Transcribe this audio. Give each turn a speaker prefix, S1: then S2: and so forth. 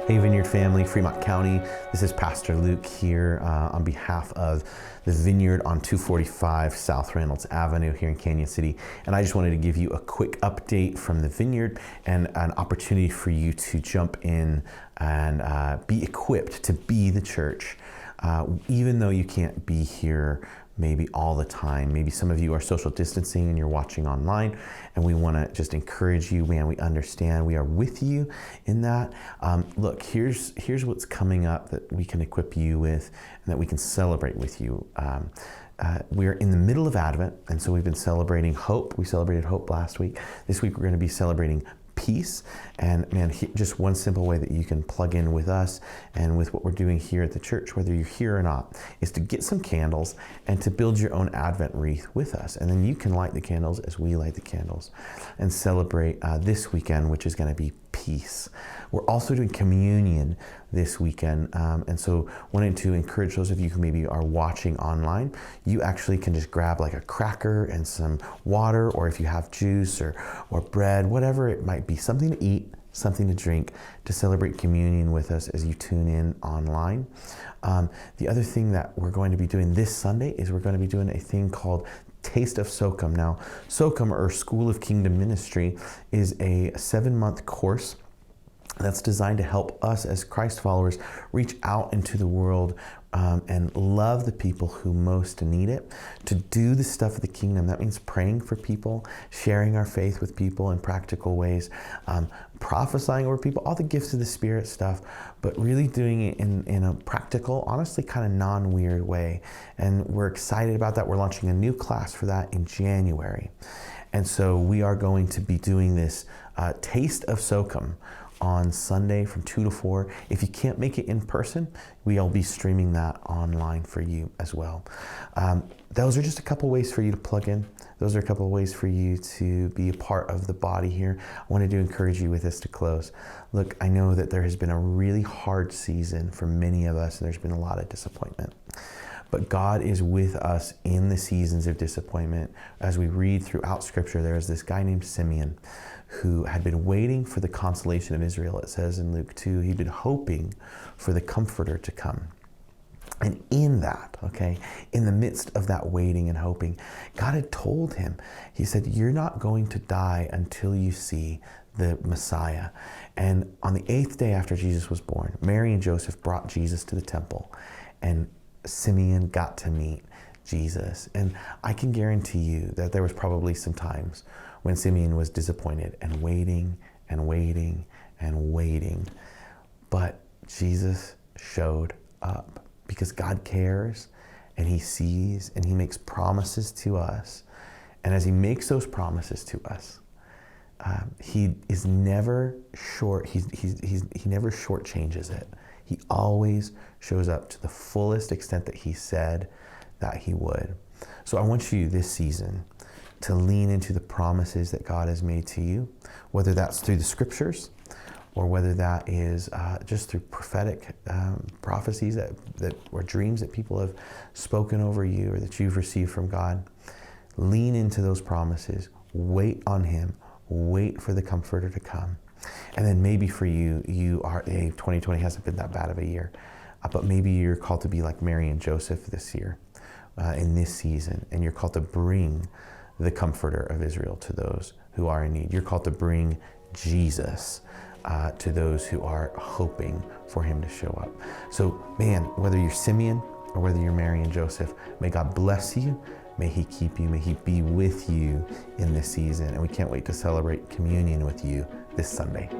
S1: Hey Vineyard family, Fremont County, this is Pastor Luke here on behalf of the Vineyard on 245 South Reynolds Avenue here in Canon City. And I just wanted to give you a quick update from the Vineyard and an opportunity for you to jump in and be equipped to be the church. Even though you can't be here maybe all the time. Maybe some of you are social distancing and you're watching online, and we want to just encourage you, man. We understand, we are with you in that. Look, here's what's coming up that we can equip you with and that we can celebrate with you. We're in the middle of Advent, and so we've been celebrating hope. We celebrated hope last week. This week we're going to be celebrating peace. And man, just one simple way that you can plug in with us and with what we're doing here at the church, whether you're here or not, is to get some candles and to build your own Advent wreath with us. And then you can light the candles as we light the candles and celebrate this weekend, which is going to be peace. We're also doing communion this weekend. And so wanted to encourage those of you who maybe are watching online, you actually can just grab like a cracker and some water, or if you have juice or bread, whatever it might be, something to eat, something to drink, to celebrate communion with us as you tune in online. The other thing that we're going to be doing this Sunday is we're going to be doing a thing called Taste of SOCM. Now, SOCM, or School of Kingdom Ministry, is a 7-month course that's designed to help us as Christ followers reach out into the world and love the people who most need it, to do the stuff of the kingdom. That means praying for people, sharing our faith with people in practical ways, prophesying over people, all the gifts of the Spirit stuff, but really doing it in a practical, honestly kind of non-weird way. And we're excited about that. We're launching a new class for that in January. And so we are going to be doing this Taste of SOCM on Sunday from 2 to 4. If you can't make it in person, we'll be streaming that online for you as well. Those are just a couple ways for you to plug in. Those are a couple of ways for you to be a part of the body here. I wanted to encourage you with this to close. Look, I know that there has been a really hard season for many of us, and there's been a lot of disappointment. But God is with us in the seasons of disappointment. As we read throughout Scripture, there is this guy named Simeon who had been waiting for the consolation of Israel. It says in Luke 2, he'd been hoping for the Comforter to come. And in that, in the midst of that waiting and hoping, God had told him, he said, you're not going to die until you see the Messiah. And on the 8th day after Jesus was born, Mary and Joseph brought Jesus to the temple, and Simeon got to meet Jesus. And I can guarantee you that there was probably some times when Simeon was disappointed and waiting and waiting and waiting. But Jesus showed up because God cares, and he sees, and he makes promises to us. And as he makes those promises to us, he is never short. He never shortchanges it. He always shows up to the fullest extent that he said that he would. So I want you this season to lean into the promises that God has made to you, whether that's through the Scriptures or whether that is just through prophetic prophecies that or dreams that people have spoken over you or that you've received from God. Lean into those promises. Wait on him. Wait for the Comforter to come. And then maybe for you, 2020 hasn't been that bad of a year, but maybe you're called to be like Mary and Joseph this year, in this season, and you're called to bring the Comforter of Israel to those who are in need. You're called to bring Jesus to those who are hoping for him to show up. So, man, whether you're Simeon or whether you're Mary and Joseph, may God bless you. May he keep you. May he be with you in this season. And we can't wait to celebrate communion with you this Sunday.